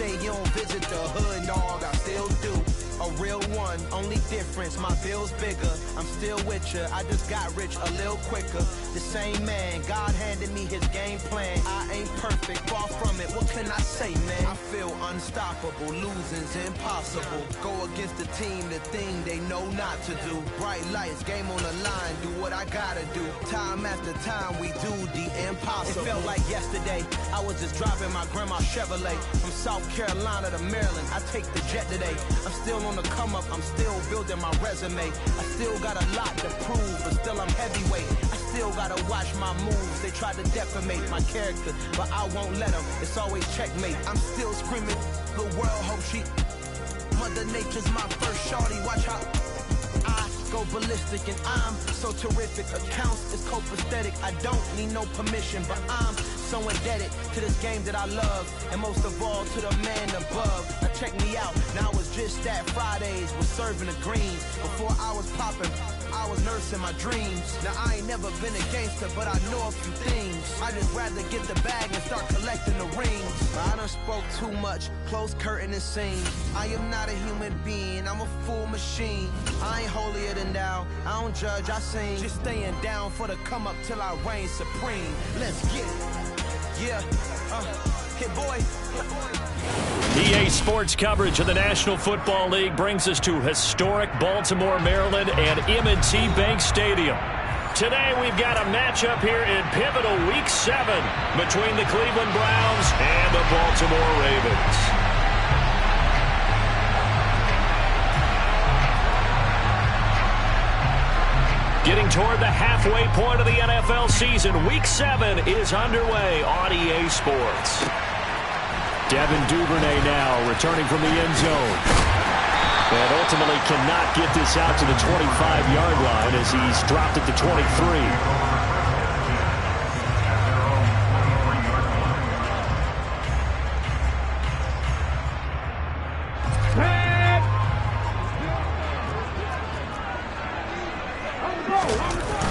say you don't visit the hood, dog, I still do. A real one, only difference, my bill's bigger. I'm still with ya, I just got rich a little quicker. The same man, God handed me his game plan. I ain't perfect, far from it, what can I say, man? I feel unstoppable, losing's impossible. Go against the team, the thing they know not to do. Bright lights, game on the line, do what I gotta do. Time after time, we do the impossible. It felt like yesterday, I was just driving my grandma's Chevrolet. From South Carolina to Maryland, I take the jet today. I'm still on the come up, I'm still building my resume. I still got a lot to prove, but still I'm heavyweight. I still gotta watch my moves. They try to defamate my character, but I won't let them. It's always checkmate. I'm still screaming, the world hope she. Mother Nature's my first shorty. Watch how I go ballistic, and I'm so terrific. Accounts is copacetic. I don't need no permission, but I'm so indebted to this game that I love, and most of all to the man above. Now check me out, now it's just that Fridays was serving the greens. Before I was popping, I was nursing my dreams. Now I ain't never been a gangster, but I know a few things. I just rather get the bag and start collecting the rings. But I done spoke too much, close curtain and scene. I am not a human being, I'm a full machine. I ain't holier than thou, I don't judge, I sing. Just staying down for the come up till I reign supreme. Let's get it. Yeah, hit boy. EA Sports coverage of the National Football League brings us to historic Baltimore, Maryland and M&T Bank Stadium. Today we've got a matchup here in pivotal Week 7 between the Cleveland Browns and the Baltimore Ravens. Getting toward the halfway point of the NFL season, Week 7 is underway on EA Sports. Devin Duvernay now returning from the end zone. And ultimately cannot get this out to the 25-yard line as he's dropped it to 23.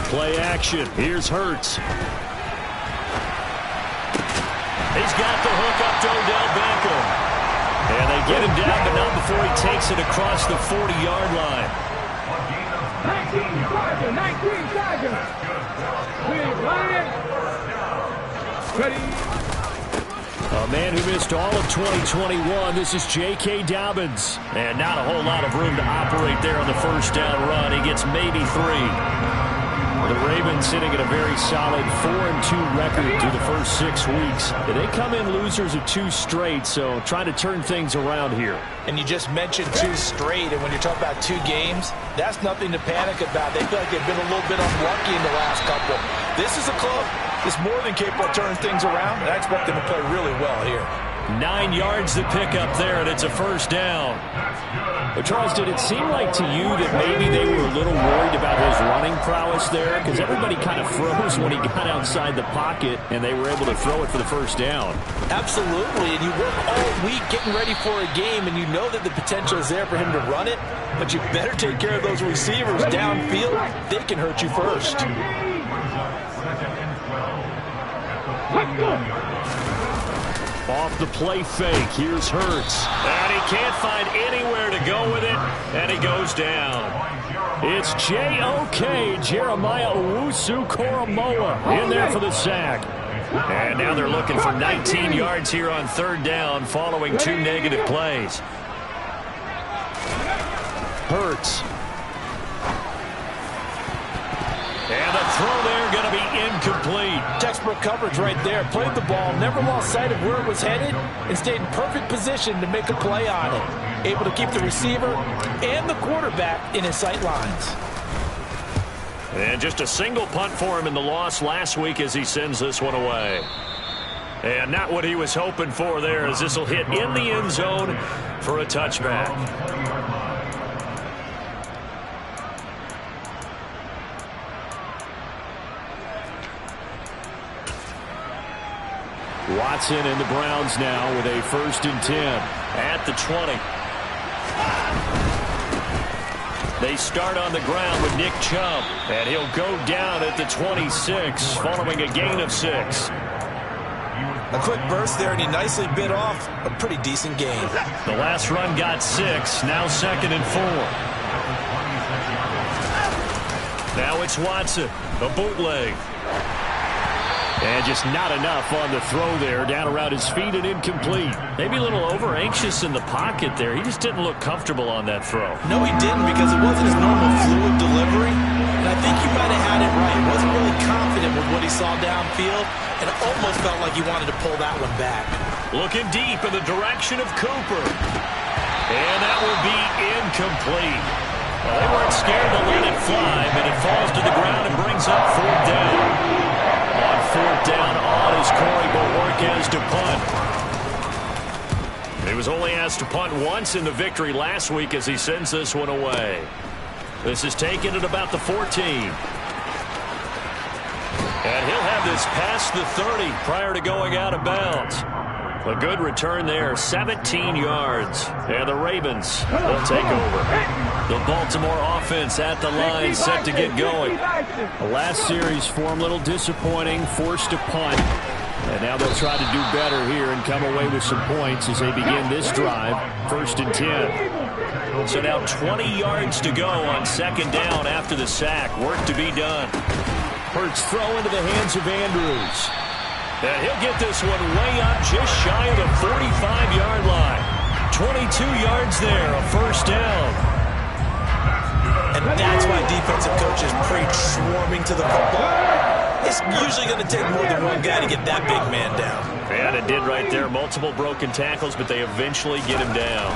Play action. Here's Hurts. He's got the hook up to Odell Beckham. And they get him down, but not before he takes it across the 40-yard line. 19 seconds. Ready. A man who missed all of 2021. This is J.K. Dobbins. And not a whole lot of room to operate there on the first down run. He gets maybe 3. The Ravens sitting at a very solid 4-2 record through the first 6 weeks. They come in losers of 2 straight, so trying to turn things around here. And you just mentioned 2 straight, and when you're talking about 2 games, that's nothing to panic about. They feel like they've been a little bit unlucky in the last couple. This is a club that's more than capable of turning things around, and I expect them to play really well here. 9 yards to pick up there, and it's a first down. But Charles, did it seem like to you that maybe they were a little worried about his running prowess there? Because everybody kind of froze when he got outside the pocket, and they were able to throw it for the first down. Absolutely, and you work all week getting ready for a game, and you know that the potential is there for him to run it, but you better take care of those receivers downfield. They can hurt you first. Off the play fake, here's Hurts. And he can't find anywhere to go with it, and he goes down. It's J.O.K. Jeremiah Owusu-Koramoah in there for the sack. And now they're looking for 19 yards here on third down following 2 negative plays. Hurts. And the throw there going to be incomplete. Textbook coverage right there. Played the ball, never lost sight of where it was headed, and stayed in perfect position to make a play on it. Able to keep the receiver and the quarterback in his sight lines. And just a single punt for him in the loss last week as he sends this one away. And not what he was hoping for there, as this will hit in the end zone for a touchback. Watson and the Browns now with a 1st and 10 at the 20. They start on the ground with Nick Chubb, and he'll go down at the 26 following a gain of 6. A quick burst there, and he nicely bit off a pretty decent gain. The last run got 6, now 2nd and 4. Now it's Watson, the bootleg. And just not enough on the throw there, down around his feet and incomplete. Maybe a little over-anxious in the pocket there. He just didn't look comfortable on that throw. No, he didn't, because it wasn't his normal fluid delivery. And I think he might have had it right. He wasn't really confident with what he saw downfield, and it almost felt like he wanted to pull that one back. Looking deep in the direction of Cooper. And that will be incomplete. Well, they weren't scared to let it fly, but it falls to the ground and brings up 4th down. On 4th down, on is Corey Bojorquez to punt. He was only asked to punt once in the victory last week as he sends this one away. This is taken at about the 14. And he'll have this past the 30 prior to going out of bounds. A good return there, 17 yards. And the Ravens will take over. The Baltimore offense at the line, set to get going. The last series for him, a little disappointing, forced to punt. And now they'll try to do better here and come away with some points as they begin this drive, 1st and 10. So now 20 yards to go on 2nd down after the sack. Work to be done. Hurts throw into the hands of Andrews. And he'll get this one way up just shy of the 45-yard line. 22 yards there, a 1st down. And that's why defensive coaches preach swarming to the football. It's usually going to take more than one guy to get that big man down. And it did right there. Multiple broken tackles, but they eventually get him down.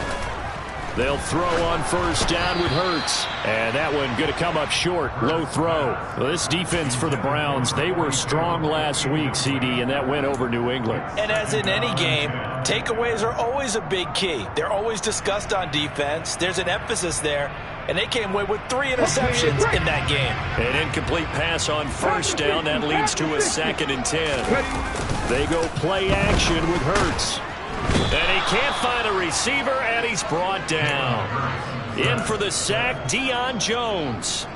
They'll throw on 1st down with Hurts. And that one going to come up short. Low throw. Well, this defense for the Browns, they were strong last week, CD, and that went over New England. And as in any game, takeaways are always a big key. They're always discussed on defense. There's an emphasis there. And they came away with 3 interceptions in that game. An incomplete pass on 1st down. That leads to a 2nd and 10. They go play action with Hurts. And he can't find a receiver, and he's brought down. In for the sack, Deion Jones.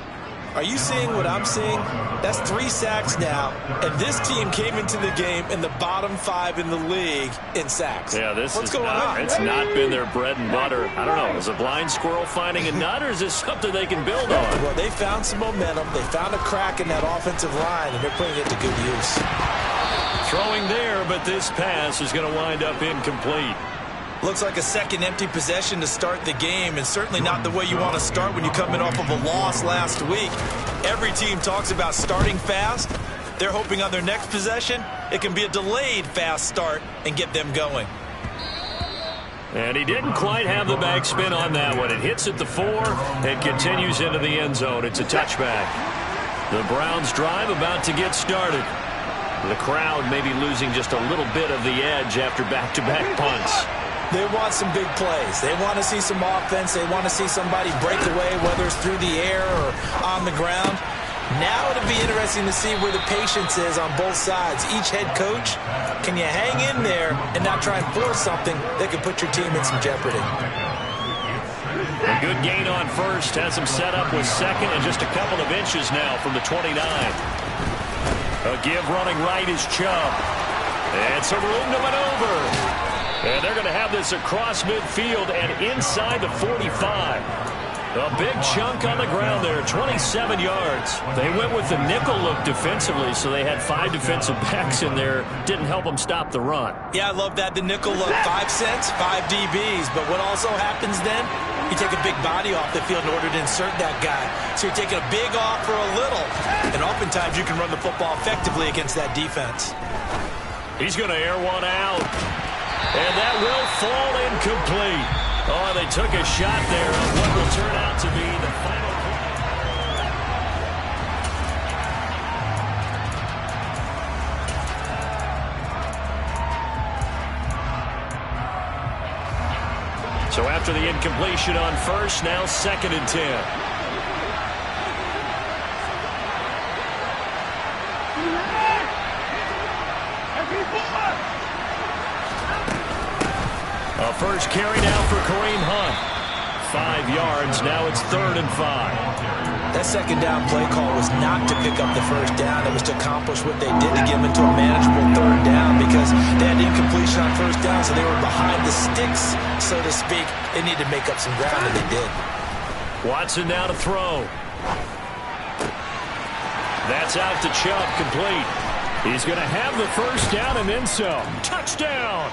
Are you seeing what I'm seeing? That's 3 sacks now, and this team came into the game in the bottom 5 in the league in sacks. Yeah, What's going on? It's not been their bread and butter. I don't know. Is a blind squirrel finding a nut, or is this something they can build on? Well, they found some momentum. They found a crack in that offensive line, and they're putting it to good use. Throwing there, but this pass is going to wind up incomplete. Looks like a second empty possession to start the game, and certainly not the way you want to start when you're coming off of a loss last week. Every team talks about starting fast. They're hoping on their next possession, it can be a delayed fast start and get them going. And he didn't quite have the backspin on that one. It hits at the 4 and continues into the end zone. It's a touchback. The Browns drive about to get started. The crowd may be losing just a little bit of the edge after back-to-back punts. They want some big plays. They want to see some offense. They want to see somebody break away, whether it's through the air or on the ground. Now it'll be interesting to see where the patience is on both sides. Each head coach, can you hang in there and not try and force something that could put your team in some jeopardy? A good gain on 1st. Has him set up with 2nd and just a couple of inches now from the 29. A give running right is Chubb. And some room to maneuver. And they're going to have this across midfield and inside the 45. A big chunk on the ground there, 27 yards. They went with the nickel look defensively, so they had 5 defensive backs in there. Didn't help them stop the run. Yeah, I love that. The nickel look, 5 cents, 5 DBs. But what also happens then? You take a big body off the field in order to insert that guy. So you're taking a big off for a little. And oftentimes you can run the football effectively against that defense. He's going to air one out. And that will fall incomplete. Oh, they took a shot there on what will turn out to be the final play. So after the incompletion on 1st, now 2nd and 10. A first carry now for Kareem Hunt. 5 yards. Now it's 3rd and 5. That second down play call was not to pick up the first down. It was to accomplish what they did to get them into a manageable 3rd down because they had incompletion on first down, so they were behind the sticks, so to speak. They needed to make up some ground, and they did. Watson now to throw. That's out to Chubb, complete. He's going to have the first down and then some. Touchdown!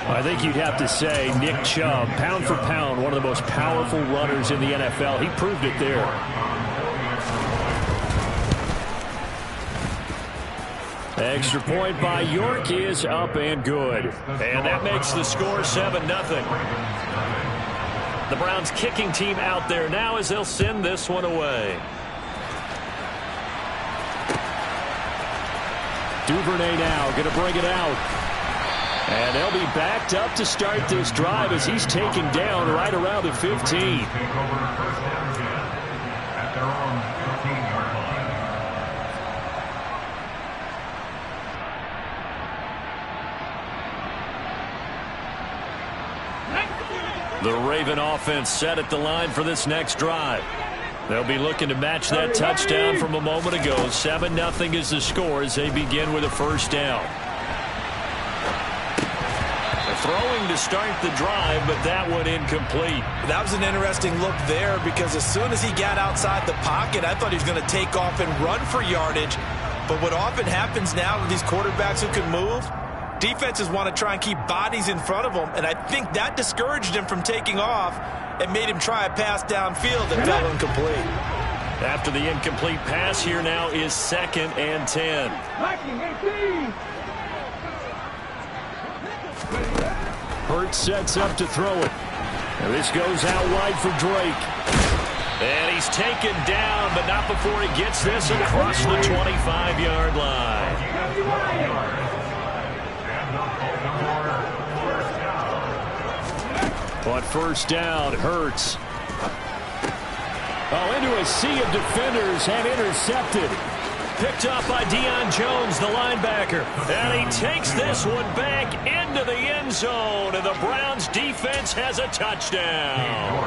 I think you'd have to say Nick Chubb, pound for pound, one of the most powerful runners in the NFL. He proved it there. Extra point by York is up and good. And that makes the score 7-0. The Browns kicking team out there now as they'll send this one away. Duvernay now going to bring it out. And they'll be backed up to start this drive as he's taken down right around the 15. The Raven offense set at the line for this next drive. They'll be looking to match that touchdown from a moment ago. 7-0 is the score as they begin with a first down. Throwing to start the drive, but that one incomplete. That was an interesting look there because as soon as he got outside the pocket, I thought he was going to take off and run for yardage. But what often happens now with these quarterbacks who can move, defenses want to try and keep bodies in front of them, and I think that discouraged him from taking off and made him try a pass downfield that fell incomplete. After the incomplete pass, here now is 2nd and 10. Hurts sets up to throw it. And this goes out wide for Drake. And he's taken down, but not before he gets this across the 25-yard line. On first down, Hurts. Oh, into a sea of defenders and intercepted. Picked up by Deion Jones, the linebacker. And he takes this one back into the end zone. And the Browns defense has a touchdown.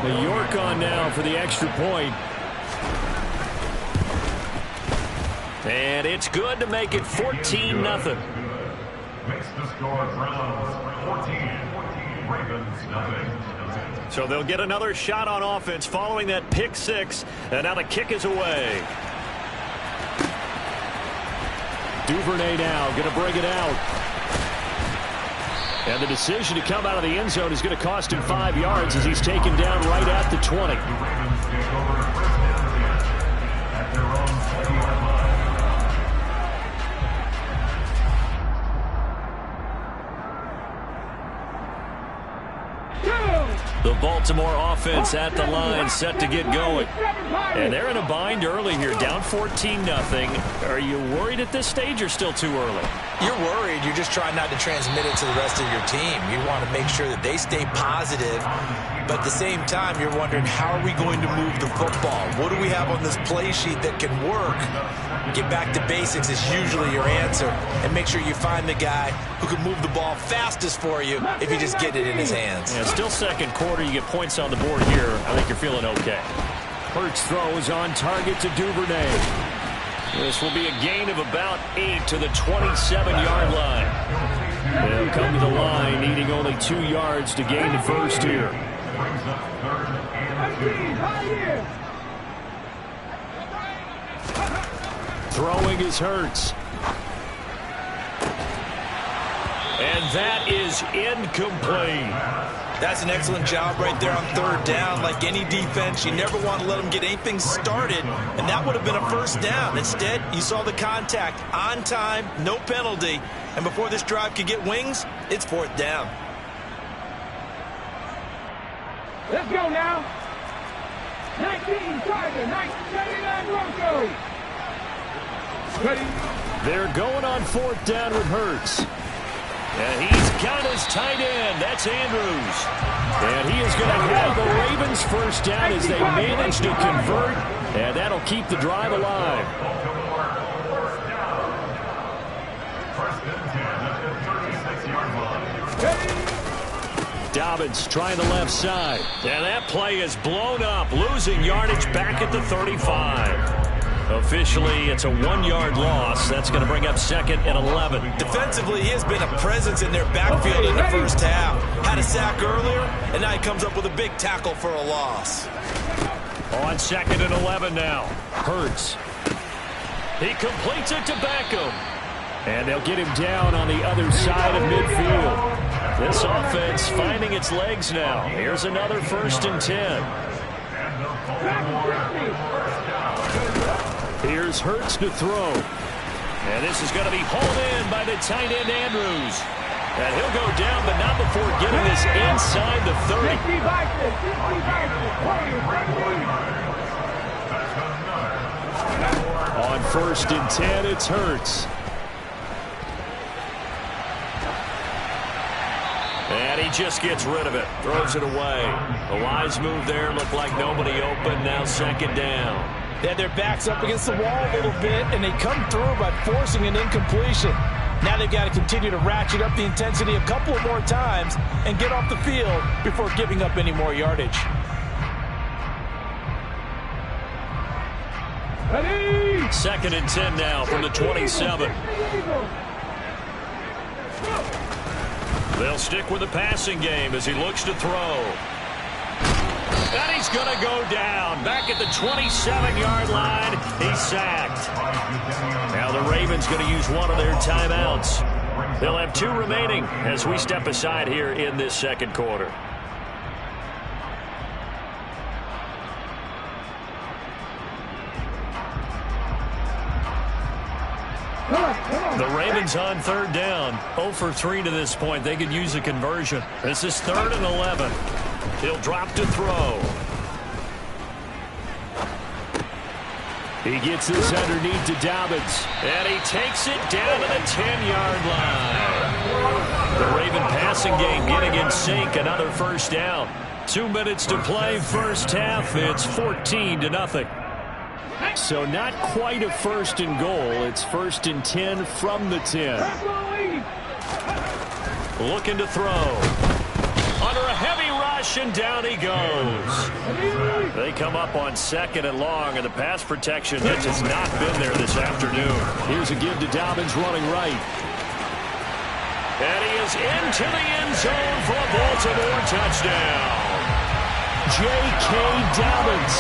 The York on now for the extra point. And it's good to make it 14-0. Makes the score Browns 14, Ravens nothing. So they'll get another shot on offense following that pick six. And now the kick is away. Duvernay now going to bring it out. And the decision to come out of the end zone is going to cost him 5 yards as he's taken down right at the 20. The Baltimore offense at the line, set to get going. And they're in a bind early here, down 14-0. Are you worried at this stage or still too early? You're worried. You're just trying not to transmit it to the rest of your team. You want to make sure that they stay positive. But at the same time, you're wondering, how are we going to move the football? What do we have on this play sheet that can work? Get back to basics is usually your answer. And make sure you find the guy who can move the ball fastest for you if you just get it in his hands. Yeah, still second quarter. You get points on the board here. I think you're feeling okay. Hurts throws on target to Duvernay. This will be a gain of about 8 to the 27-yard line. They'll come to the line, needing only 2 yards to gain the first here. Throwing is Hurts. And that is incomplete. That's an excellent job right there on third down. Like any defense, you never want to let them get anything started, and that would have been a first down. Instead, you saw the contact on time, no penalty, and before this drive could get wings, it's fourth down. Let's go now. 19 Tiger, 79 Broncos. Ready? They're going on fourth down with Hurts. And he's got his tight end. That's Andrews. And he is going to have the Ravens first down as they manage to convert. And that'll keep the drive alive. Dobbins trying the left side. And that play is blown up, losing yardage back at the 35. Officially, it's a 1-yard loss. That's going to bring up 2nd and 11. Defensively, he has been a presence in their backfield in the first half. Had a sack earlier, and now he comes up with a big tackle for a loss. On 2nd and 11 now. Hurts. He completes it to Beckham. And they'll get him down on the other side of midfield. This offense finding its legs now. Here's another 1st and 10. Here's Hurts to throw. And this is going to be hauled in by the tight end Andrews. And he'll go down, but not before getting this inside the 30. On 1st and 10, it's Hurts. And he just gets rid of it. Throws it away. A wise move there. Looked like nobody open. Now 2nd down. They had their backs up against the wall a little bit, and they come through by forcing an incompletion. Now they've got to continue to ratchet up the intensity a couple of more times and get off the field before giving up any more yardage. Ready? 2nd and 10 now from the 27. They'll stick with the passing game as he looks to throw. And he's going to go down. Back at the 27-yard line. He's sacked. Now the Ravens going to use one of their timeouts. They'll have 2 remaining as we step aside here in this 2nd quarter. The Ravens on 3rd down. 0 for 3 to this point. They could use a conversion. This is 3rd and 11. He'll drop to throw. He gets this underneath to Dobbins. And he takes it down to the 10-yard line. The Raven passing game getting in sync. Another 1st down. 2 minutes to play. First half. It's 14-0. So not quite a 1st and goal. It's 1st and 10 from the 10. Looking to throw. Under a heavy rush, and down he goes. They come up on 2nd and long, and the pass protection that has not been there this afternoon. Here's a give to Dobbins running right. And he is into the end zone for a Baltimore touchdown. J.K. Dobbins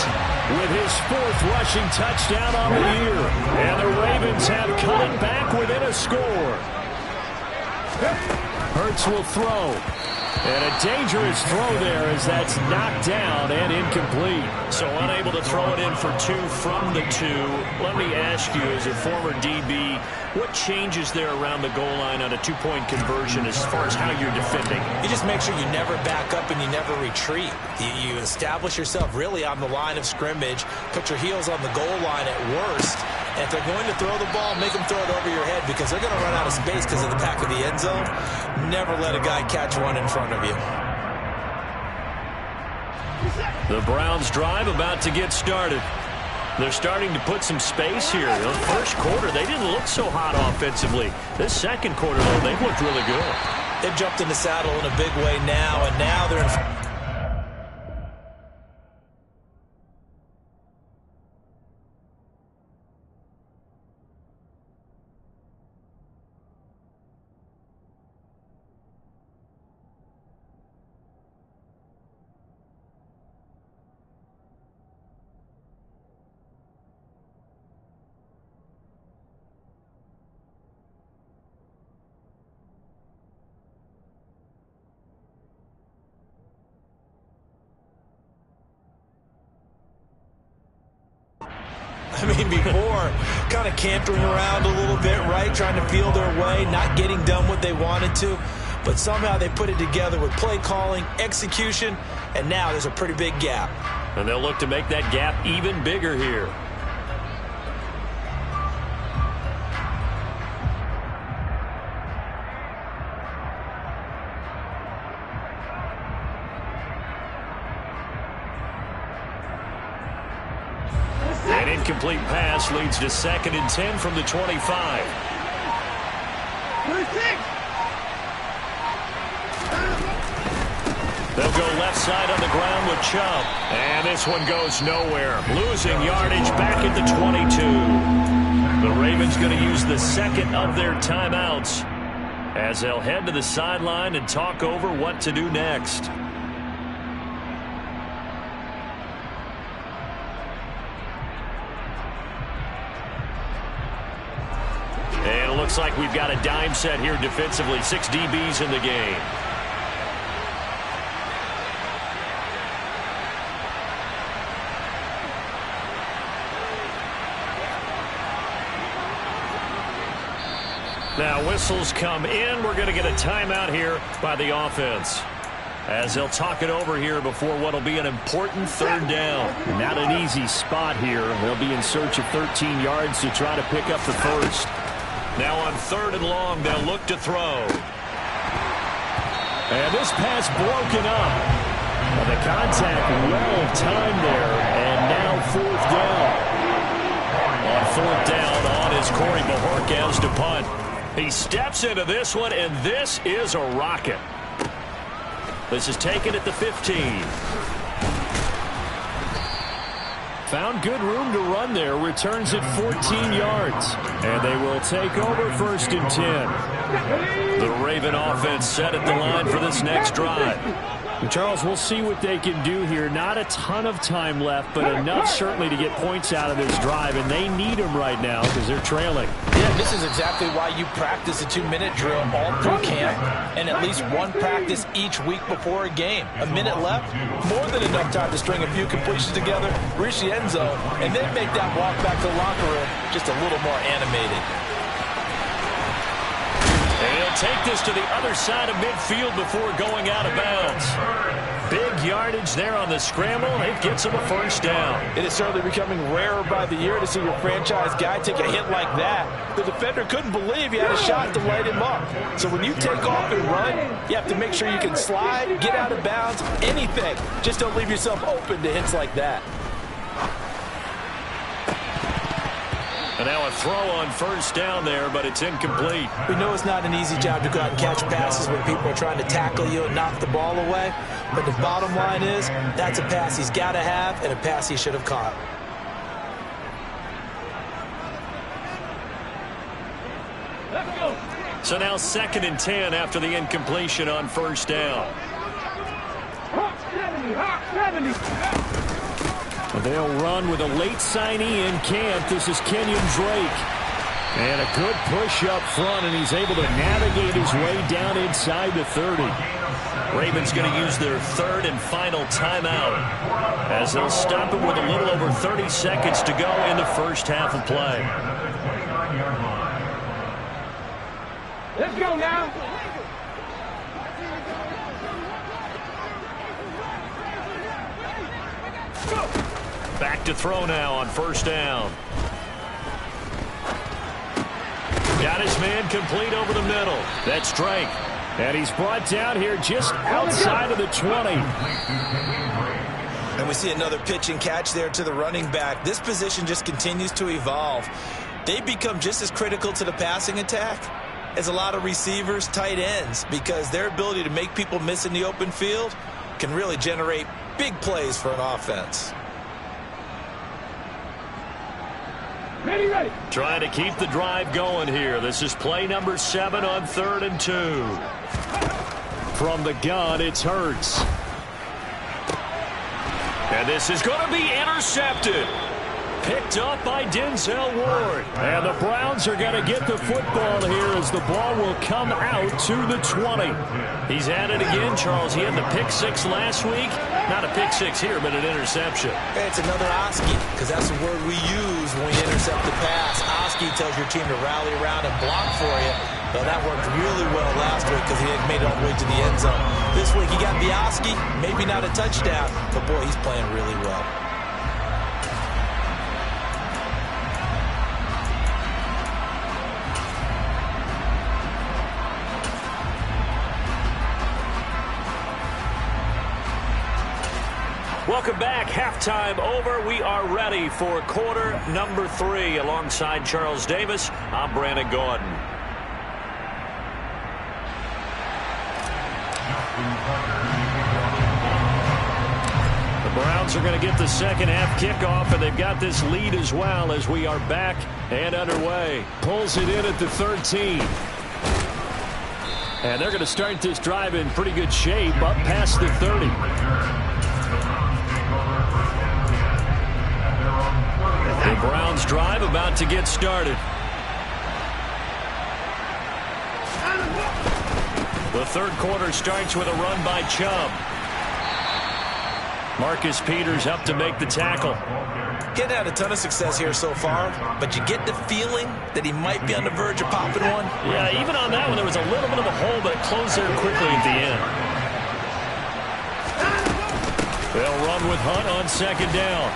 with his 4th rushing touchdown on the year. And the Ravens have cut it back within a score. Hurts will throw. And a dangerous throw there as that's knocked down and incomplete. So unable to throw it in for 2 from the 2. Let me ask you, as a former DB, what changes there around the goal line on a 2-point conversion as far as how you're defending? You just make sure you never back up and you never retreat. You establish yourself really on the line of scrimmage, put your heels on the goal line at worst. And if they're going to throw the ball, make them throw it over your head because they're going to run out of space because of the back of the end zone. Never let a guy catch one in front of you. The Browns drive about to get started. They're starting to put some space here. In the first quarter, they didn't look so hot offensively. This 2nd quarter, though, they've looked really good. They've jumped in the saddle in a big way now, and now they're in... I mean, before, kind of cantering around a little bit, right? Trying to feel their way, not getting done what they wanted to. But somehow they put it together with play calling, execution, and now there's a pretty big gap. And they'll look to make that gap even bigger here. An incomplete pass leads to 2nd and 10 from the 25. They'll go left side on the ground with Chubb. And this one goes nowhere. Losing yardage back at the 22. The Ravens going to use the second of their timeouts as they'll head to the sideline and talk over what to do next. And it looks like we've got a dime set here defensively. 6 DBs in the game. Now whistles come in. We're going to get a timeout here by the offense as they'll talk it over here before what will be an important third down. Not an easy spot here. They'll be in search of 13 yards to try to pick up the first. Now on 3rd and long, they'll look to throw. And this pass broken up. Well, the contact well timed there, and now 4th down. On 4th down on is Corey Bojorquez to punt. He steps into this one, and this is a rocket. This is taken at the 15. Found good room to run there. Returns at 14 yards. And they will take over 1st and 10. The Raven offense set at the line for this next drive. And Charles, we'll see what they can do here. Not a ton of time left, but enough certainly to get points out of this drive. And they need them right now because they're trailing. Yeah, this is exactly why you practice a 2-minute drill all through camp and at least one practice each week before a game. A minute left, more than enough time to string a few completions together, reach the end zone, and then make that walk back to the locker room just a little more animated. And he'll take this to the other side of midfield before going out of bounds. Big yardage there on the scramble. It gets him a 1st down. It is certainly becoming rarer by the year to see your franchise guy take a hit like that. The defender couldn't believe he had a shot to light him up. So when you take off and run, you have to make sure you can slide, get out of bounds, anything. Just don't leave yourself open to hits like that. And now a throw on 1st down there, but it's incomplete. We know it's not an easy job to go out and catch passes when people are trying to tackle you and knock the ball away. But the bottom line is, that's a pass he's got to have and a pass he should have caught. Let's go. So now 2nd and 10 after the incompletion on 1st down. Hawk 70, Hawk 70. They'll run with a late signee in camp. This is Kenyon Drake. And a good push up front, and he's able to navigate his way down inside the 30. Ravens going to use their 3rd and final timeout as they'll stop him with a little over 30 seconds to go in the first half of play. Let's go now. Go. Back to throw now on 1st down. Got his man complete over the middle. That's Drake. And he's brought down here just outside of the 20. And we see another pitch and catch there to the running back. This position just continues to evolve. They become just as critical to the passing attack as a lot of receivers, tight ends, because their ability to make people miss in the open field can really generate big plays for an offense. Ready. Trying to keep the drive going here. This is play number 7 on 3rd and 2. From the gun, it's Hurts. And this is going to be intercepted. Picked up by Denzel Ward. And the Browns are going to get the football here as the ball will come out to the 20. He's at it again, Charles. He had the pick 6 last week. Not a pick 6 here, but an interception. Hey, it's another Oski, because that's the word we use when we intercept the pass. Oski tells your team to rally around and block for you. Well, that worked really well last week because he had made it all the way to the end zone. This week he got the Oski, maybe not a touchdown, but boy, he's playing really well. Welcome back. Halftime over. We are ready for quarter number 3. Alongside Charles Davis, I'm Brandon Gordon. The Browns are going to get the second half kickoff, and they've got this lead as well as we are back and underway. Pulls it in at the 13. And they're going to start this drive in pretty good shape up past the 30. The Browns drive about to get started. The third quarter starts with a run by Chubb. Marcus Peters up to make the tackle. Getting had a ton of success here so far, but you get the feeling that he might be on the verge of popping one. Yeah, even on that one, there was a little bit of a hole, but it closed there quickly at the end. They'll run with Hunt on second down.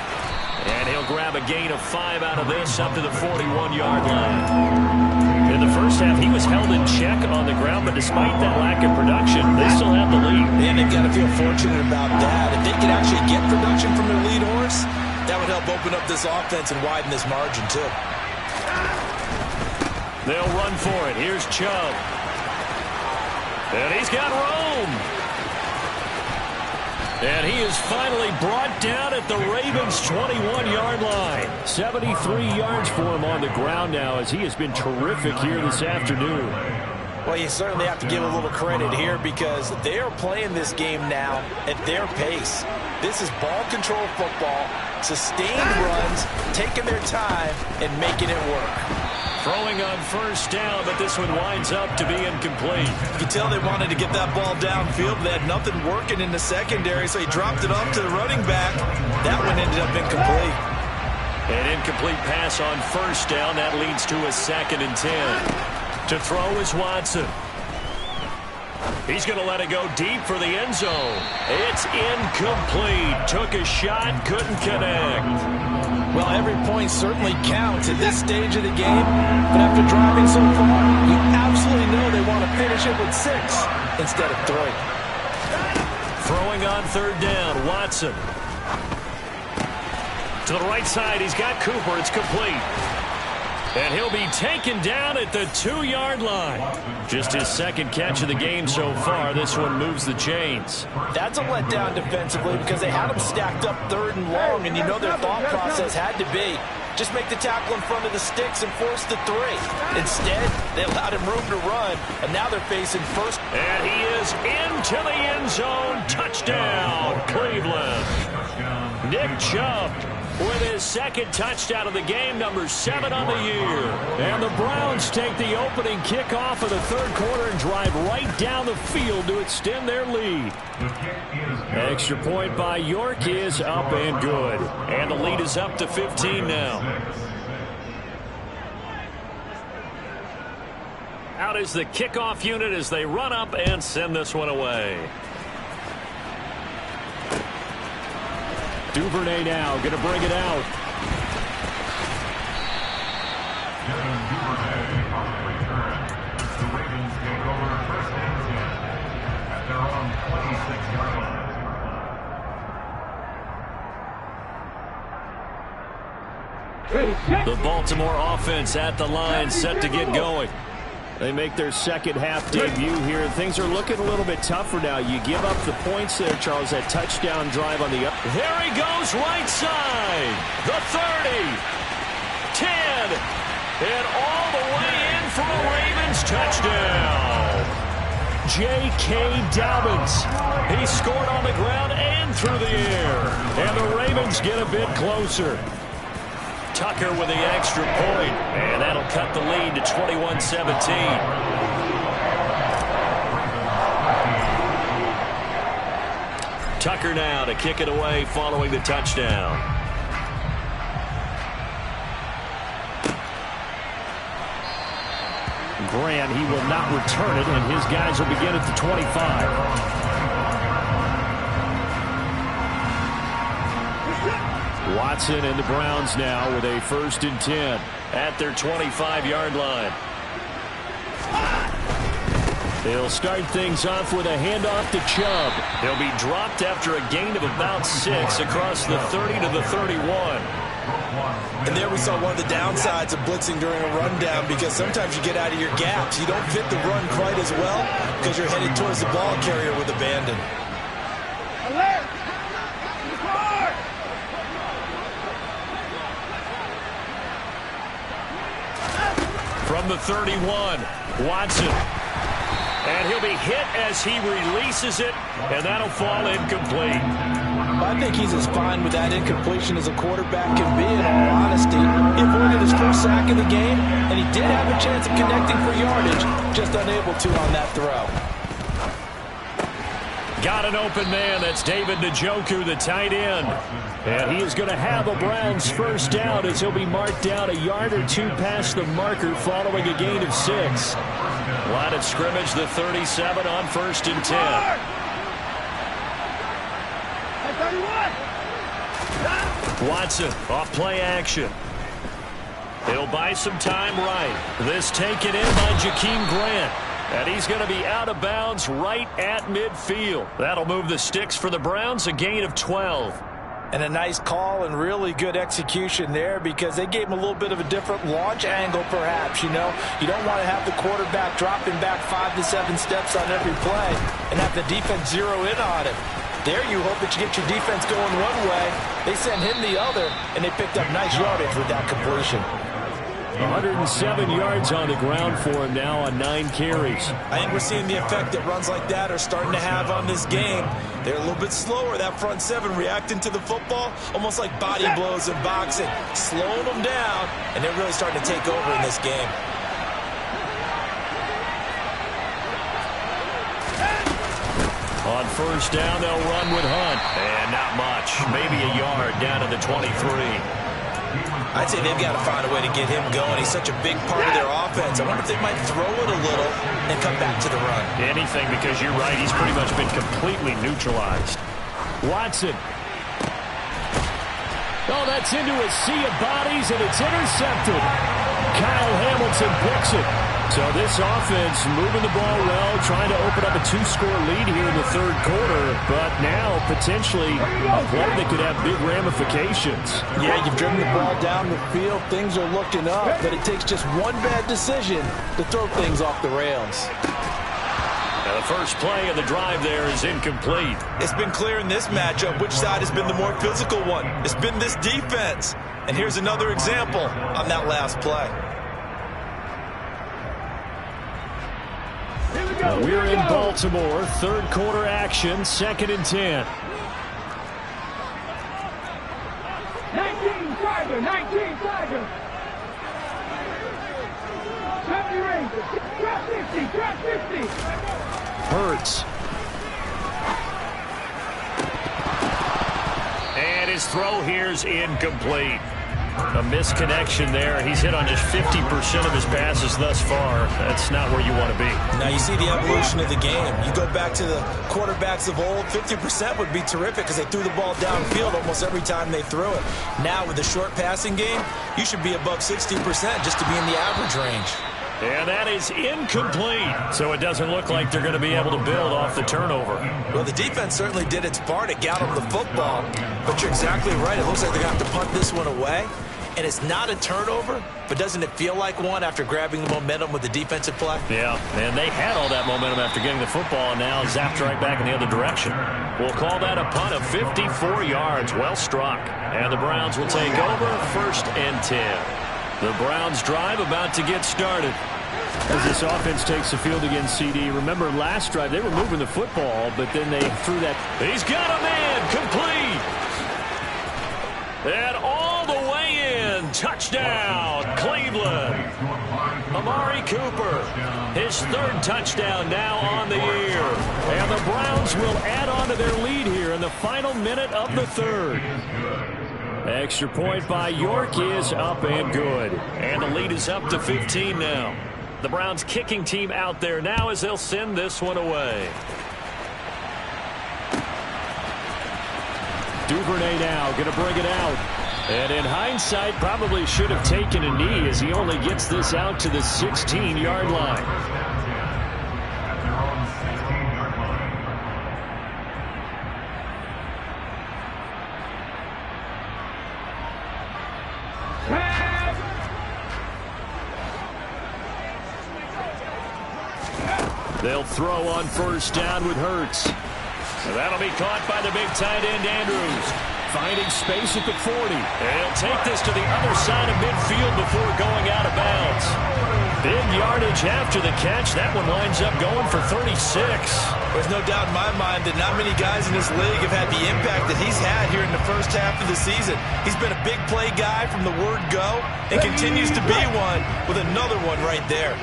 And he'll grab a gain of 5 out of this up to the 41-yard line. In the first half, he was held in check on the ground, but despite that lack of production, they still have the lead. And they've got to feel fortunate about that. If they can actually get production from their lead horse, that would help open up this offense and widen this margin, too. They'll run for it. Here's Chubb. And he's got Rome. And he is finally brought down at the Ravens' 21-yard line. 73 yards for him on the ground now, as he has been terrific here this afternoon. Well, you certainly have to give a little credit here because they are playing this game now at their pace. This is ball control football, sustained runs, taking their time, and making it work. Throwing on first down, but this one winds up to be incomplete. You can tell they wanted to get that ball downfield. They had nothing working in the secondary, so he dropped it off to the running back. That one ended up incomplete. An incomplete pass on first down. That leads to a 2nd and 10. To throw is Watson. He's going to let it go deep for the end zone. It's incomplete. Took a shot, couldn't connect. Well, every point certainly counts at this stage of the game, but after driving so far, you absolutely know they want to finish it with 6 instead of 3. Throwing on third down, Watson. To the right side, he's got Cooper. It's complete. And he'll be taken down at the 2-yard line. Just his second catch of the game so far. This one moves the chains. That's a letdown defensively because they had him stacked up 3rd and long, and you know their thought process had to be just make the tackle in front of the sticks and force the 3. Instead, they allowed him room to run, and now they're facing first. And he is into the end zone. Touchdown, Cleveland. Nick Chubb with his second touchdown of the game, number 7 on the year. And the Browns take the opening kickoff of the third quarter and drive right down the field to extend their lead. Extra point by York is up and good. And the lead is up to 15 now. Out is the kickoff unit as they run up and send this one away. Duvernay now going to bring it out. Devin Duvernay on the return. The Ravens take over 1st and 10 at their own 26-yard line. The Baltimore offense at the line, set to get going. They make their second half debut here. Things are looking a little bit tougher now. You give up the points there, Charles. That touchdown drive on the up. There he goes, right side. The 30. 10. And all the way in for a Ravens touchdown. J.K. Dobbins. He scored on the ground and through the air. And the Ravens get a bit closer. Tucker with the extra point, and that'll cut the lead to 21-17. Tucker now to kick it away following the touchdown. Grant, he will not return it, and his guys will begin at the 25. Watson and the Browns now with a 1st and 10 at their 25-yard line. They'll start things off with a handoff to Chubb. He'll be dropped after a gain of about 6 across the 30 to the 31. And there we saw one of the downsides of blitzing during a rundown because sometimes you get out of your gaps. You don't fit the run quite as well because you're headed towards the ball carrier with abandon. from the 31. Watson. And he'll be hit as he releases it, and that'll fall incomplete. I think he's as fine with that incompletion as a quarterback can be, in all honesty. He avoided his first sack of the game, and he did have a chance of connecting for yardage, just unable to on that throw. Got an open man. That's David Njoku, the tight end. And he is going to have a Browns first down as he'll be marked down a yard or two past the marker following a gain of 6. Line of scrimmage, the 37 on 1st and 10. Watson off play action. He'll buy some time right. This taken in by Jakeem Grant. And he's going to be out of bounds right at midfield. That'll move the sticks for the Browns, a gain of 12. And a nice call and really good execution there because they gave him a little bit of a different launch angle perhaps, you know. You don't want to have the quarterback dropping back 5 to 7 steps on every play and have the defense zero in on him. There you hope that you get your defense going one way. They sent him the other, and they picked up nice yardage with that completion. 107 yards on the ground for him now on 9 carries. I think we're seeing the effect that runs like that are starting to have on this game. They're a little bit slower, that front 7, reacting to the football, almost like body blows in boxing, slowing them down, and they're really starting to take over in this game. On first down, they'll run with Hunt. And not much, maybe a yard down to the 23. I'd say they've got to find a way to get him going. He's such a big part of their offense. I wonder if they might throw it a little and come back to the run. Anything, because you're right. He's pretty much been completely neutralized. Watson. Oh, that's into a sea of bodies, and it's intercepted. Kyle Hamilton picks it. So this offense moving the ball well, trying to open up a 2-score lead here in the 3rd quarter, but now potentially a play that could have big ramifications. Yeah, you've driven the ball down the field. Things are looking up, but it takes just one bad decision to throw things off the rails. Now the first play of the drive there is incomplete. It's been clear in this matchup which side has been the more physical one. It's been this defense. And here's another example on that last play. We're in Baltimore, 3rd quarter action, 2nd and 10. 19 Tiger, 19 Tiger. 70 Rangers, drop 50, drop 50. Hurts. And his throw here's incomplete. A misconnection there. He's hit on just 50% of his passes thus far. That's not where you want to be. Now you see the evolution of the game. You go back to the quarterbacks of old, 50% would be terrific because they threw the ball downfield almost every time they threw it. Now with the short passing game, you should be above 60% just to be in the average range. And that is incomplete. So it doesn't look like they're going to be able to build off the turnover. Well, the defense certainly did its part to get them the football. But you're exactly right. It looks like they're going to have to punt this one away. And it's not a turnover, but doesn't it feel like one after grabbing the momentum with the defensive play? Yeah, and they had all that momentum after getting the football, and now zapped right back in the other direction. We'll call that a punt of 54 yards. Well struck. And the Browns will take over 1st and 10. The Browns drive about to get started. As this offense takes the field against CD, remember last drive they were moving the football, but then they threw that. He's got a man, complete. And all the way in, touchdown, Cleveland. Amari Cooper, his 3rd touchdown now on the year. And the Browns will add on to their lead here in the final minute of the 3rd. Extra point by York is up and good. And the lead is up to 15 now. The Browns kicking team out there now as they'll send this one away. Duvernay now going to bring it out. And in hindsight, probably should have taken a knee as he only gets this out to the 16-yard line. They'll throw on first down with Hurts. And that'll be caught by the big tight end, Andrews. Finding space at the 40. And he'll take this to the other side of midfield before going out of bounds. Big yardage after the catch. That one winds up going for 36. There's no doubt in my mind that not many guys in this league have had the impact that he's had here in the first half of the season. He's been a big play guy from the word go and continues to be one with another one right there.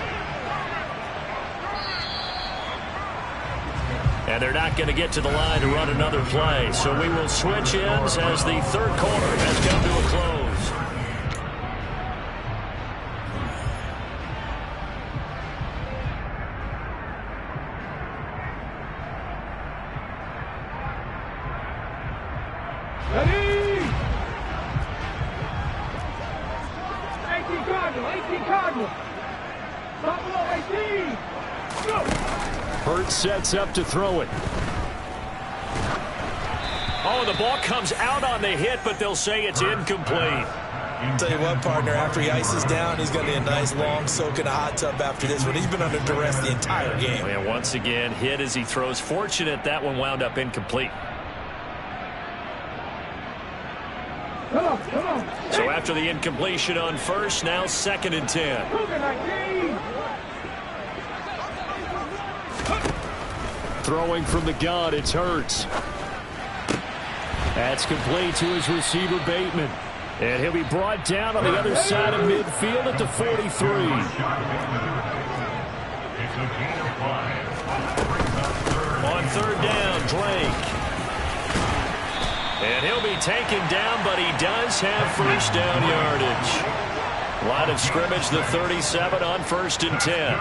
And they're not going to get to the line to run another play. So we will switch ends as the third quarter has come to a close. Ready! 18 Cardinal. Stop below 18. Go! Hurts sets up to throw it. Oh, the ball comes out on the hit, but they'll say it's incomplete. Tell you what, partner, after he ices down, he's going to need a nice long soak in a hot tub after this one. He's been under duress the entire game. And once again, hit as he throws. Fortunate that one wound up incomplete. Come on. So after the incompletion on first, now 2nd and 10. Throwing from the gun, it's Hurts. That's complete to his receiver, Bateman. And he'll be brought down on the other side of midfield at the 43. On 3rd down, Drake. And he'll be taken down, but he does have first down yardage. Line of scrimmage, the 37 on 1st and 10.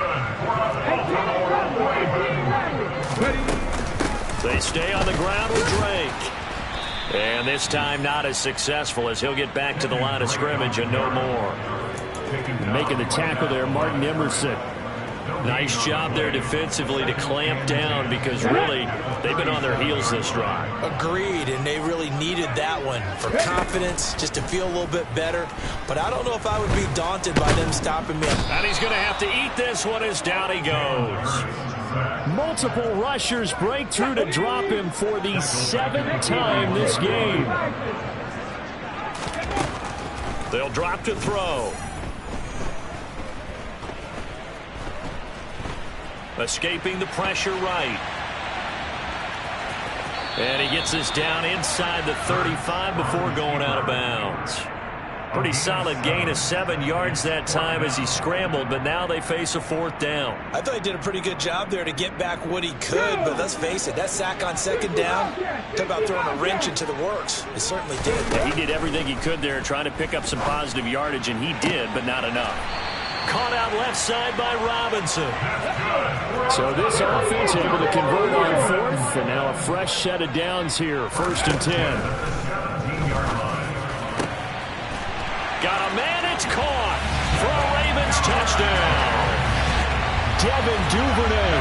They stay on the ground with Drake. And this time not as successful as he'll get back to the line of scrimmage and no more. Making the tackle there, Martin Emerson. Nice job there defensively to clamp down because really they've been on their heels this drive. Agreed, and they really needed that one for confidence, just to feel a little bit better. But I don't know if I would be daunted by them stopping me. And he's going to have to eat this one as down he goes. Multiple rushers break through to drop him for the 7th time this game. They'll drop to throw. Escaping the pressure right. And he gets us down inside the 35 before going out of bounds. Pretty solid gain of 7 yards that time as he scrambled, but now they face a 4th down. I thought he did a pretty good job there to get back what he could, but let's face it, that sack on 2nd down, talk about throwing a wrench into the works. It certainly did. Yeah, he did everything he could there trying to pick up some positive yardage, and he did, but not enough. Caught out left side by Robinson. So this offense able to convert on 4th, and now a fresh set of downs here, 1st and 10. Got a man, it's caught for a Ravens touchdown. Devin Duvernay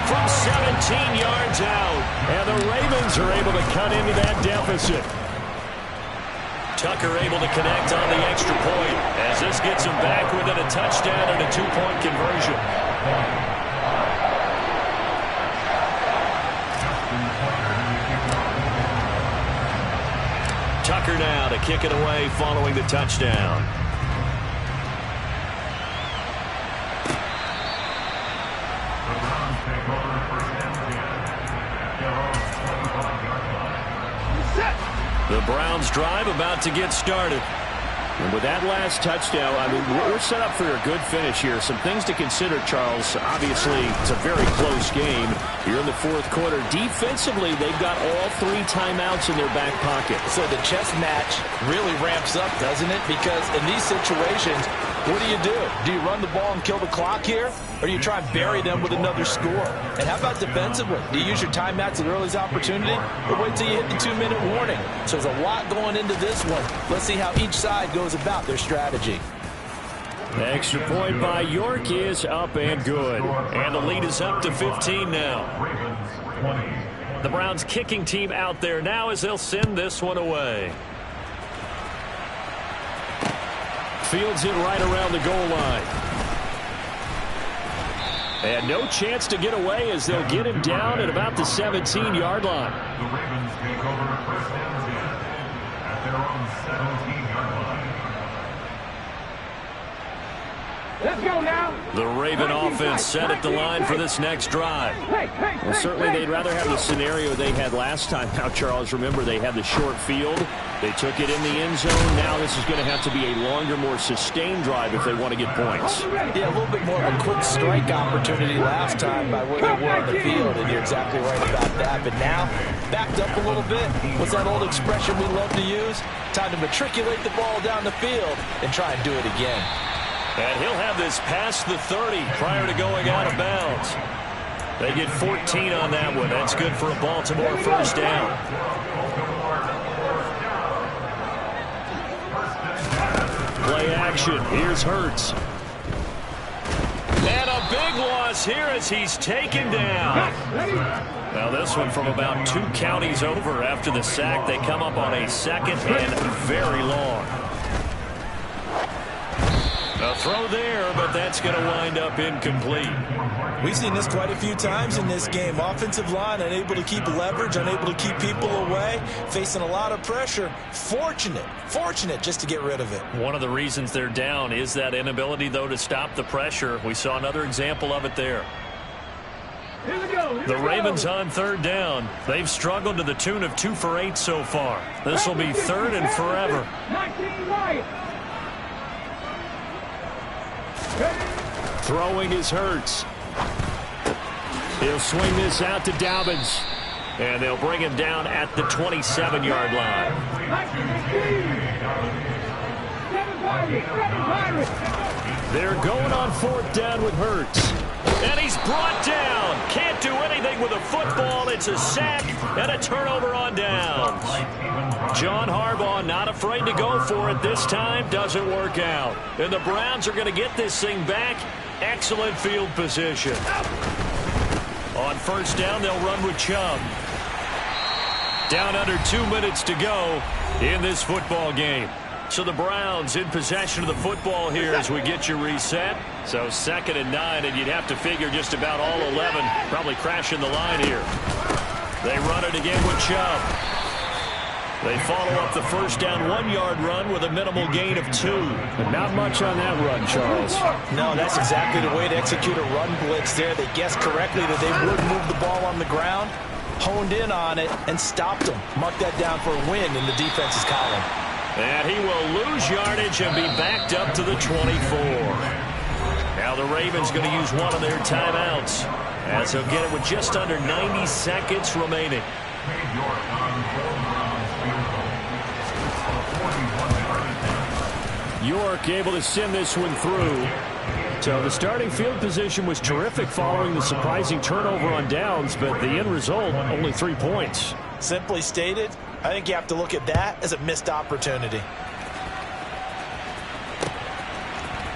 from 17 yards out, and the Ravens are able to cut into that deficit. Tucker able to connect on the extra point as this gets him back within a touchdown and a 2-point conversion. Tucker now to kick it away following the touchdown. The Browns drive about to get started. And with that last touchdown, I mean, we're set up for a good finish here. Some things to consider, Charles. Obviously, it's a very close game here in the 4th quarter. Defensively, they've got all 3 timeouts in their back pocket. So the chess match really ramps up, doesn't it? Because in these situations, what do? Do you run the ball and kill the clock here? Or do you try and bury them with another score? And how about defensively? Do you use your timeouts at earliest opportunity? Or wait till you hit the 2-minute warning? So there's a lot going into this one. Let's see how each side goes about their strategy. Extra point by York is up and good. And the lead is up to 15 now. The Browns kicking team out there now as they'll send this one away. Fields it right around the goal line. And no chance to get away as they'll get him down at about the 17-yard line. The Ravens take over 1st and 10 at their own 17-yard line. Let's go now. The Raven offense set at the line for this next drive. Well, certainly they'd rather have the scenario they had last time. Now, Charles, remember they had the short field. They took it in the end zone. Now this is going to have to be a longer, more sustained drive if they want to get points. Yeah, a little bit more of a quick strike opportunity last time by where they were on the field, and you're exactly right about that. But now, backed up a little bit. What's that old expression we love to use? Time to matriculate the ball down the field and try and do it again. And he'll have this past the 30 prior to going out of bounds. They get 14 on that one. That's good for a Baltimore first down. Play action. Here's Hurts. And a big loss here as he's taken down. Now this one from about 2 counties over after the sack. They come up on a second and very long. A throw there, but that's going to wind up incomplete. We've seen this quite a few times in this game. Offensive line unable to keep leverage, unable to keep people away, facing a lot of pressure. Fortunate just to get rid of it. One of the reasons they're down is that inability, though, to stop the pressure. We saw another example of it there. The Ravens on third down. They've struggled to the tune of 2 for 8 so far. This will be 3rd and forever. Throwing is Hurts. He'll swing this out to Dobbins. And they'll bring him down at the 27-yard line. They're going on 4th down with Hurts. And he's brought down. Can't do anything with a football. It's a sack and a turnover on downs. John Harbaugh not afraid to go for it this time. Doesn't work out. And the Browns are going to get this thing back. Excellent field position. On first down, they'll run with Chubb. Down under 2 minutes to go in this football game. So the Browns in possession of the football here as we get you reset. So 2nd and 9, and you'd have to figure just about all 11 probably crashing the line here. They run it again with Chubb. They follow up the first down 1-yard run with a minimal gain of 2. But not much on that run, Charles. No, that's exactly the way to execute a run blitz there. They guessed correctly that they would move the ball on the ground, honed in on it, and stopped them. Mark that down for a win in the defense's column. And he will lose yardage and be backed up to the 24. Now the Ravens going to use one of their timeouts as they'll get it with just under 90 seconds remaining. York able to send this one through. So the starting field position was terrific following the surprising turnover on downs, but the end result, only 3 points. Simply stated, I think you have to look at that as a missed opportunity.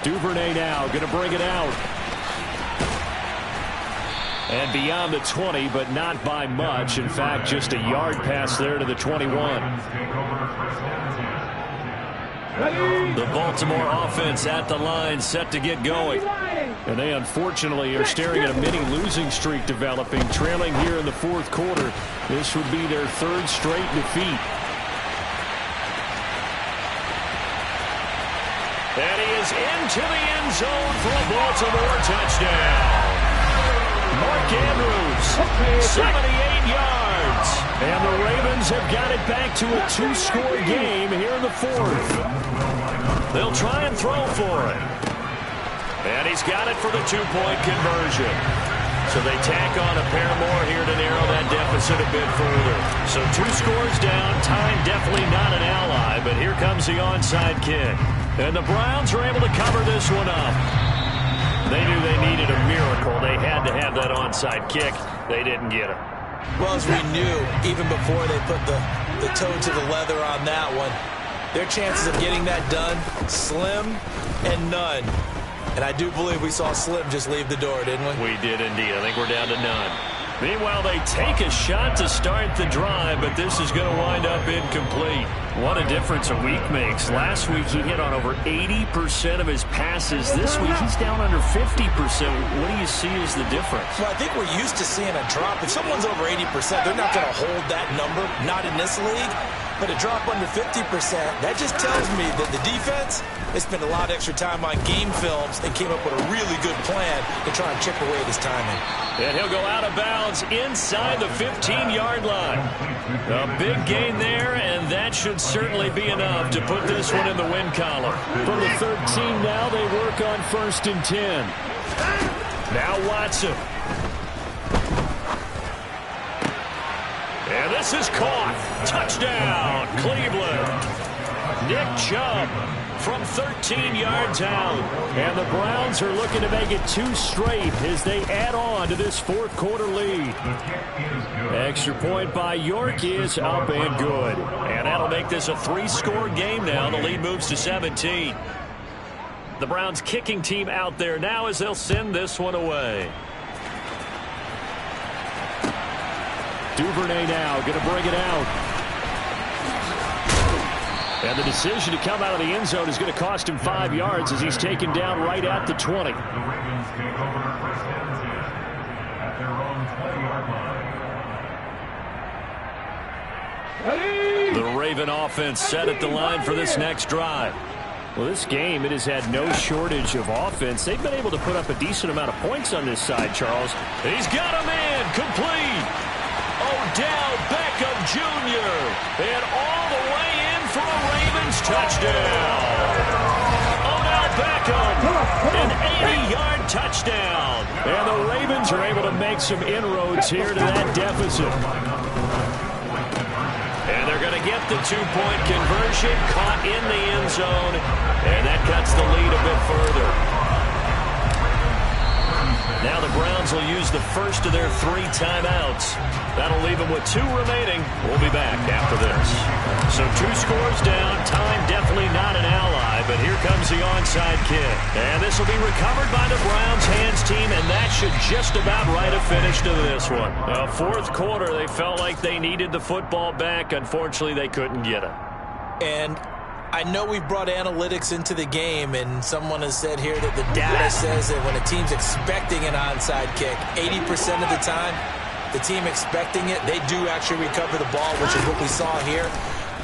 Duvernay now going to bring it out. And beyond the 20, but not by much. In fact, just a yard pass there to the 21. The Baltimore offense at the line, set to get going. And they unfortunately are staring at a mini losing streak developing, trailing here in the 4th quarter. This would be their 3rd straight defeat. And he is into the end zone for a Baltimore touchdown. Mark Andrews, 78 yards. And the Ravens have got it back to a 2-score game here in the 4th. They'll try and throw for it. And he's got it for the 2-point conversion. So they tack on a pair more here to narrow that deficit a bit further. So 2 scores down. Time definitely not an ally, but here comes the onside kick. And the Browns are able to cover this one up. They knew they needed a miracle. They had to have that onside kick. They didn't get it. Well, as we knew, even before they put the toe to the leather on that one, their chances of getting that done, slim and none. And I do believe we saw Slim just leave the door, didn't we? We did indeed. I think we're down to none. Meanwhile, they take a shot to start the drive, but this is going to wind up incomplete. What a difference a week makes. Last week, he hit on over 80% of his passes. This week, he's down under 50%. What do you see as the difference? Well, I think we're used to seeing a drop. If someone's over 80%, they're not going to hold that number, not in this league. but to drop under 50%, that just tells me that the defense has spent a lot of extra time on game films and came up with a really good plan to try and chip away at his timing. And he'll go out of bounds inside the 15-yard line. A big gain there, and that should certainly be enough to put this one in the win column. From the 13 now, they work on 1st and 10. Now Watson. And this is caught. Touchdown, Cleveland. Nick Chubb from 13 yards out. And the Browns are looking to make it 2 straight as they add on to this 4th quarter lead. Extra point by York is up and good. And that'll make this a 3-score game now. The lead moves to 17. The Browns kicking team out there now as they'll send this one away. Duvernay now going to bring it out. And the decision to come out of the end zone is going to cost him 5 yards as he's taken down right at the 20. The Ravens take over 1st and 10 at their own 20-yard line. The Raven offense set at the line for this next drive. Well, this game, it has had no shortage of offense. They've been able to put up a decent amount of points on this side, Charles. He's got a man complete. Odell Beckham Jr. And all the way in for a Ravens touchdown. Odell Beckham, an 80-yard touchdown. And the Ravens are able to make some inroads here to that deficit. And they're going to get the 2-point conversion, caught in the end zone, and that cuts the lead a bit further. Now the Browns will use the first of their 3 timeouts. That'll leave them with 2 remaining. We'll be back after this. So 2 scores down. Time definitely not an ally, but here comes the onside kick. And this will be recovered by the Browns hands team, and that should just about write a finish to this one. 4th quarter, they felt like they needed the football back. Unfortunately, they couldn't get it. And I know we've brought analytics into the game, and someone has said here that the data says that when a team's expecting an onside kick, 80% of the time, the team expecting it, they do actually recover the ball, which is what we saw here.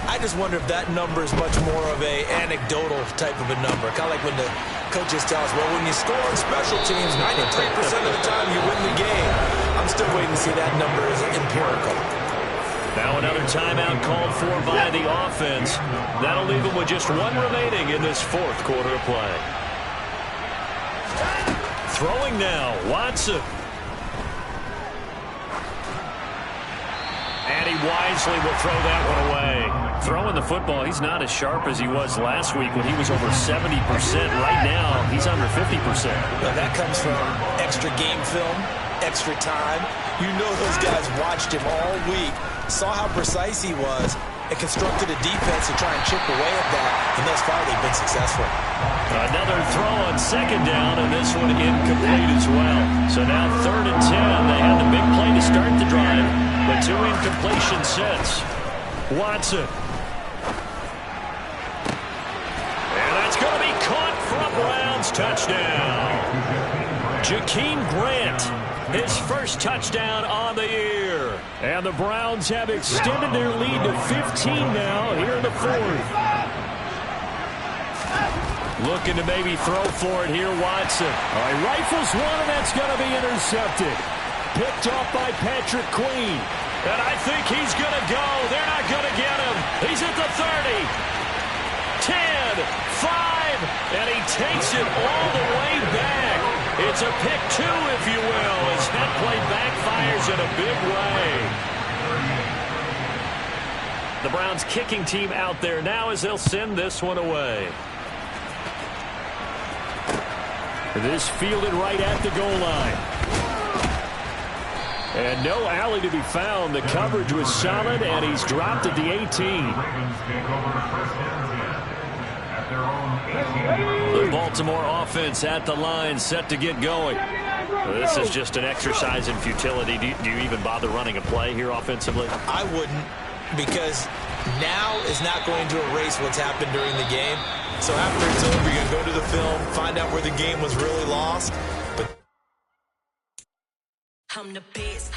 I just wonder if that number is much more of a anecdotal type of a number. Kind of like when the coaches tell us, well, when you score on special teams, 93% of the time you win the game. I'm still waiting to see that number as empirical. Now another timeout called for by the offense. That'll leave them with just 1 remaining in this 4th quarter of play. Throwing now, Watson. And he wisely will throw that one away. Throwing the football, he's not as sharp as he was last week when he was over 70%. Right now, he's under 50%. Now that comes from extra game film, extra time. You know those guys watched him all week, saw how precise he was, and constructed a defense to try and chip away at that, and thus far they've been successful. Another throw on 2nd down, and this one incomplete as well. So now 3rd and 10. They had the big play to start the drive, but 2 incompletions since. Watson. And that's going to be caught for a Browns touchdown. Jakeem Grant, his first touchdown on the year. And the Browns have extended their lead to 15 now here in the 4th. Looking to maybe throw for it here, Watson. All right, rifles one, and that's going to be intercepted. Picked off by Patrick Queen. And I think he's going to go. They're not going to get him. He's at the 30. 10, 5, and he takes it all the way back. It's a pick 2, if you will, as that play backfires in a big way. The Browns kicking team out there now as they'll send this one away. This fielded right at the goal line. And no alley to be found. The coverage was solid, and he's dropped at the 18. The Baltimore offense at the line, set to get going. This is just an exercise in futility. Do you even bother running a play here offensively? I wouldn't, because now is not going to erase what's happened during the game. So after it's over, you're going to go to the film, find out where the game was really lost. But I'm the best.